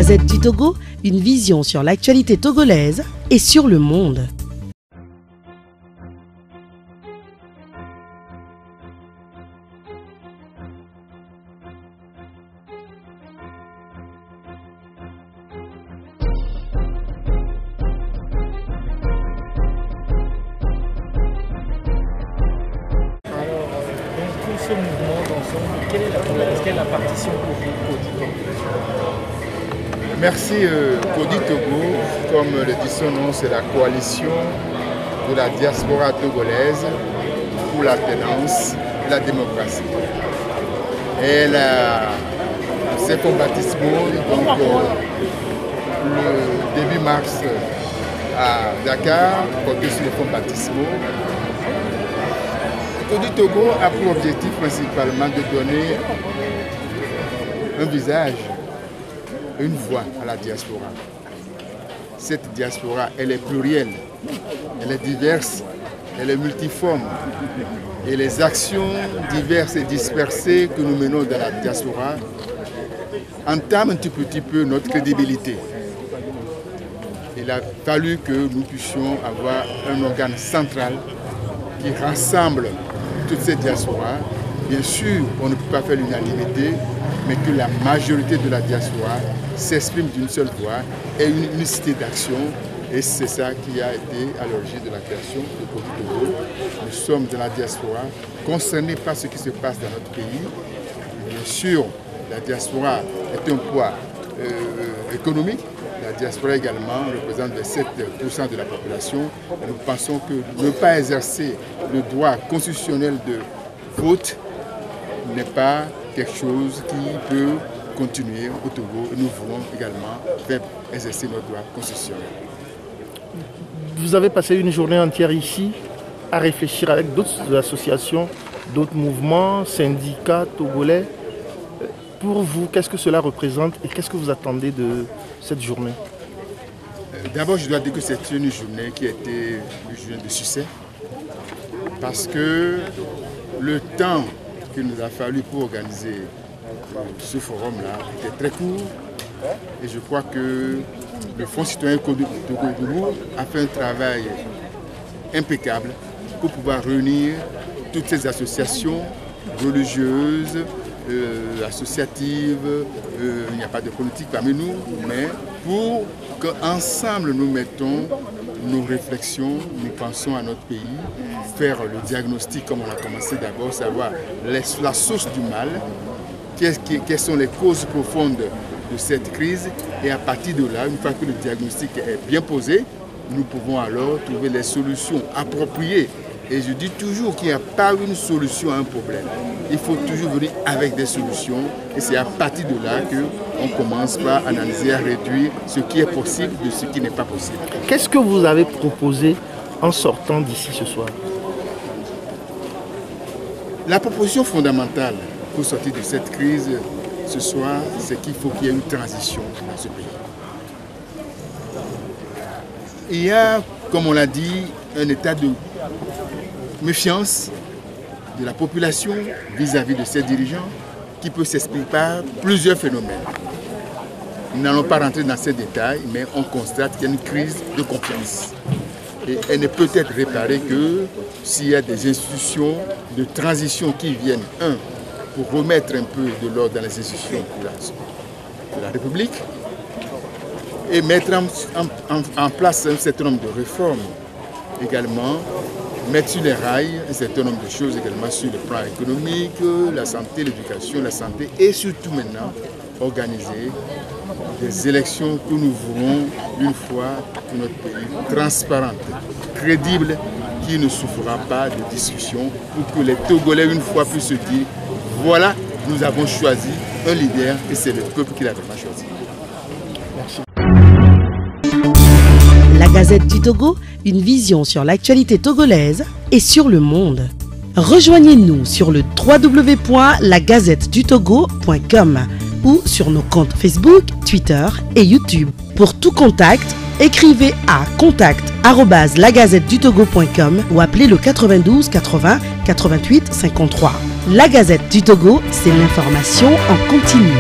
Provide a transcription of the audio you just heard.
Gazette du Togo, une vision sur l'actualité togolaise et sur le monde. Ce mouvement d'ensemble, quelle est la partition pour Kodi? Merci Kodi Togo, comme le dit son nom, c'est la coalition de la diaspora togolaise pour l'alternance et la démocratie. Et ces fonds baptismaux, donc le début mars à Dakar, porté sur les fonds baptismaux. Kodi Togo a pour objectif principalement de donner un visage, une voix à la diaspora. Cette diaspora, elle est plurielle, elle est diverse, elle est multiforme. Et les actions diverses et dispersées que nous menons dans la diaspora entament un tout petit peu notre crédibilité. Il a fallu que nous puissions avoir un organe central qui rassemble toute cette diaspora. Bien sûr, on ne peut pas faire l'unanimité, mais que la majorité de la diaspora s'exprime d'une seule voix et une unicité d'action. Et c'est ça qui a été à l'origine de la création de Kodi Togo. Nous sommes de la diaspora, concernés par ce qui se passe dans notre pays. Bien sûr, la diaspora est un poids économique. La diaspora également représente 27% de la population. Nous pensons que ne pas exercer le droit constitutionnel de vote n'est pas quelque chose qui peut continuer au Togo. Nous voulons également faire exercer notre droit constitutionnel. Vous avez passé une journée entière ici à réfléchir avec d'autres associations, d'autres mouvements, syndicats togolais. Pour vous, qu'est-ce que cela représente et qu'est-ce que vous attendez de cette journée? D'abord, je dois dire que c'est une journée qui a été une journée de succès parce que le temps qu'il nous a fallu pour organiser ce forum-là était très court et je crois que le Fonds citoyen Kodi Togo a fait un travail impeccable pour pouvoir réunir toutes ces associations religieuses, associatives, il n'y a pas de politique parmi nous, mais pour qu'ensemble nous mettons nos réflexions, nous pensons à notre pays, faire le diagnostic comme on a commencé d'abord, savoir la source du mal, quelles sont les causes profondes de cette crise, et à partir de là, une fois que le diagnostic est bien posé, nous pouvons alors trouver les solutions appropriées. Et je dis toujours qu'il n'y a pas une solution à un problème. Il faut toujours venir avec des solutions. Et c'est à partir de là qu'on commence par analyser, à réduire ce qui est possible de ce qui n'est pas possible. Qu'est-ce que vous avez proposé en sortant d'ici ce soir? La proposition fondamentale pour sortir de cette crise ce soir, c'est qu'il faut qu'il y ait une transition dans ce pays. Il y a, comme on l'a dit, un état de méfiance de la population vis-à-vis de ses dirigeants qui peut s'expliquer par plusieurs phénomènes. Nous n'allons pas rentrer dans ces détails, mais on constate qu'il y a une crise de confiance. Et elle ne peut être réparée que s'il y a des institutions de transition qui viennent, pour remettre un peu de l'ordre dans les institutions de la République et mettre en place un certain nombre de réformes également, mettre sur les rails un certain nombre de choses également sur le plan économique, la santé, l'éducation, la santé et surtout maintenant organiser des élections que nous voulons une fois pour notre pays transparentes, crédibles, qui ne souffrira pas de discussion pour que les Togolais une fois puissent se dire voilà, nous avons choisi un leader et c'est le peuple qui l'a vraiment choisi. Merci. La Gazette du Togo, une vision sur l'actualité togolaise et sur le monde. Rejoignez-nous sur le www.lagazettedutogo.com ou sur nos comptes Facebook, Twitter et YouTube. Pour tout contact, écrivez à contact@lagazettedutogo.com ou appelez le 92 80 88 53. La Gazette du Togo, c'est l'information en continu.